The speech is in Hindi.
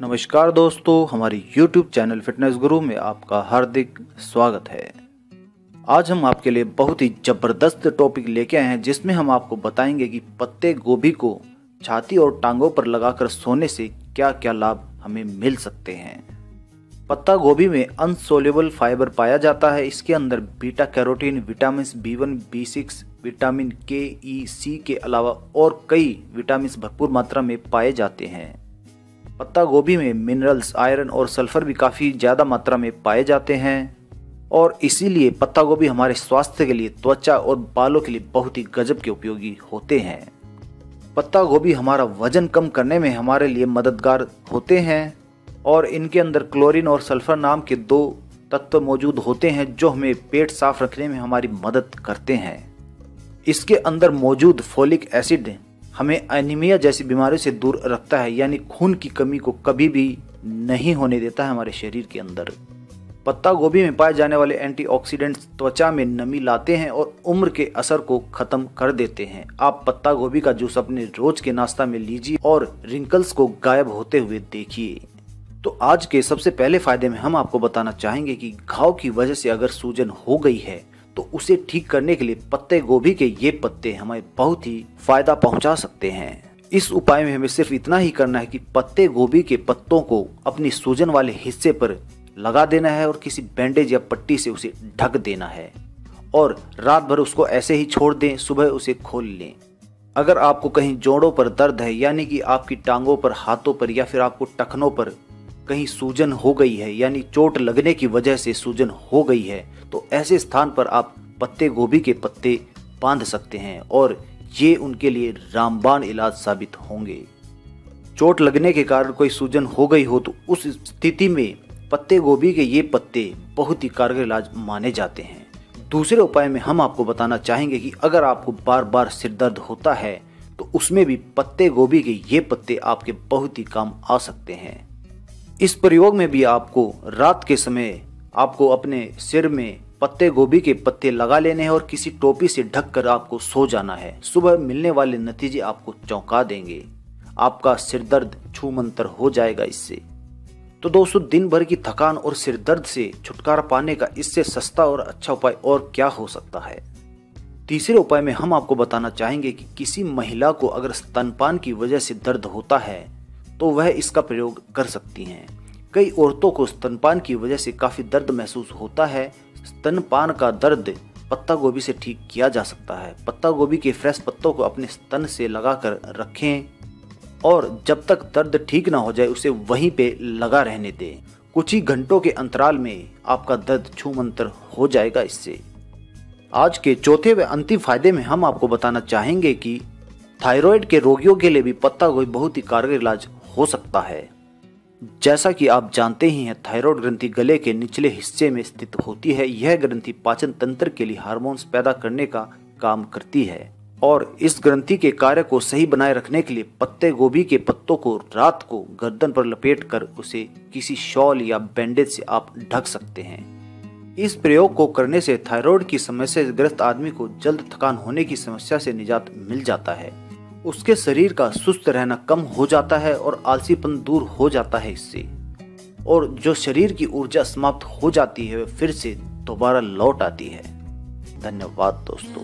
नमस्कार दोस्तों, हमारी YouTube चैनल फिटनेस गुरु में आपका हार्दिक स्वागत है। आज हम आपके लिए बहुत ही ज़बरदस्त टॉपिक लेके आए हैं, जिसमें हम आपको बताएंगे कि पत्ते गोभी को छाती और टांगों पर लगाकर सोने से क्या क्या लाभ हमें मिल सकते हैं। पत्ता गोभी में अनसोल्युबल फाइबर पाया जाता है। इसके अंदर beta carotene, vitamin B1, B6, vitamin K, E, C के अलावा और कई विटामिन भरपूर मात्रा में पाए जाते हैं। पत्ता गोभी में मिनरल्स, आयरन और सल्फर भी काफ़ी ज़्यादा मात्रा में पाए जाते हैं और इसीलिए पत्ता गोभी हमारे स्वास्थ्य के लिए, त्वचा और बालों के लिए बहुत ही गजब के उपयोगी होते हैं। पत्ता गोभी हमारा वजन कम करने में हमारे लिए मददगार होते हैं और इनके अंदर क्लोरीन और सल्फर नाम के दो तत्व मौजूद होते हैं जो हमें पेट साफ रखने में हमारी मदद करते हैं। इसके अंदर मौजूद फोलिक एसिड हमें एनीमिया जैसी बीमारियों से दूर रखता है, यानी खून की कमी को कभी भी नहीं होने देता है हमारे शरीर के अंदर। पत्ता गोभी में पाए जाने वाले एंटीऑक्सीडेंट्स त्वचा में नमी लाते हैं और उम्र के असर को खत्म कर देते हैं। आप पत्ता गोभी का जूस अपने रोज के नाश्ता में लीजिए और रिंकल्स को गायब होते हुए देखिए। तो आज के सबसे पहले फायदे में हम आपको बताना चाहेंगे कि घाव की वजह से अगर सूजन हो गई है तो उसे ठीक करने के लिए पत्ते गोभी के ये पत्ते हमें बहुत ही फायदा पहुंचा सकते हैं। इस उपाय में हमें सिर्फ इतना ही करना है कि पत्ते गोभी के पत्तों को अपनी सूजन वाले हिस्से पर लगा देना है और किसी बैंडेज या पट्टी से उसे ढक देना है और रात भर उसको ऐसे ही छोड़ दें, सुबह उसे खोल लें। अगर आपको कहीं जोड़ों पर दर्द है, यानी कि आपकी टांगों पर, हाथों पर या फिर आपको टखनों पर कहीं सूजन हो गई है, यानी चोट लगने की वजह से सूजन हो गई है, तो ऐसे स्थान पर आप पत्ते गोभी के पत्ते बांध सकते हैं और ये उनके लिए रामबाण इलाज साबित होंगे। चोट लगने के कारण कोई सूजन हो गई हो तो उस स्थिति में पत्ते गोभी के ये पत्ते बहुत ही कारगर इलाज माने जाते हैं। दूसरे उपाय में हम आपको बताना चाहेंगे कि अगर आपको बार बार सिर दर्द होता है तो उसमें भी पत्ते गोभी के ये पत्ते आपके बहुत ही काम आ सकते हैं। इस प्रयोग में भी आपको रात के समय आपको अपने सिर में पत्ते गोभी के पत्ते लगा लेने हैं और किसी टोपी से ढककर आपको सो जाना है। सुबह मिलने वाले नतीजे आपको चौंका देंगे। आपका सिर दर्द छूमंतर हो जाएगा इससे। तो दोस्तों, दिन भर की थकान और सिर दर्द से छुटकारा पाने का इससे सस्ता और अच्छा उपाय और क्या हो सकता है। तीसरे उपाय में हम आपको बताना चाहेंगे कि किसी महिला को अगर स्तनपान की वजह से दर्द होता है तो वह इसका प्रयोग कर सकती हैं। कई औरतों को स्तनपान की वजह से काफ़ी दर्द महसूस होता है। स्तनपान का दर्द पत्ता गोभी से ठीक किया जा सकता है। पत्ता गोभी के फ्रेश पत्तों को अपने स्तन से लगाकर रखें और जब तक दर्द ठीक ना हो जाए उसे वहीं पे लगा रहने दें। कुछ ही घंटों के अंतराल में आपका दर्द छूमंतर हो जाएगा इससे। आज के चौथे व अंतिम फायदे में हम आपको बताना चाहेंगे कि थायराइड के रोगियों के लिए भी पत्ता गोभी बहुत ही कारगर इलाज हो सकता है। जैसा कि आप जानते ही हैं, थायराइड ग्रंथि गले के निचले हिस्से में स्थित होती है। यह ग्रंथि पाचन तंत्र के लिए हार्मोन्स पैदा करने का काम करती है और इस ग्रंथि के कार्य को सही बनाए रखने के लिए पत्ते गोभी के पत्तों को रात को गर्दन पर लपेटकर उसे किसी शॉल या बैंडेज से आप ढक सकते हैं। इस प्रयोग को करने से थायराइड की समस्या से ग्रस्त आदमी को जल्द थकान होने की समस्या से निजात मिल जाता है। उसके शरीर का सुस्त रहना कम हो जाता है और आलसीपन दूर हो जाता है इससे, और जो शरीर की ऊर्जा समाप्त हो जाती है वह फिर से दोबारा लौट आती है। धन्यवाद दोस्तों।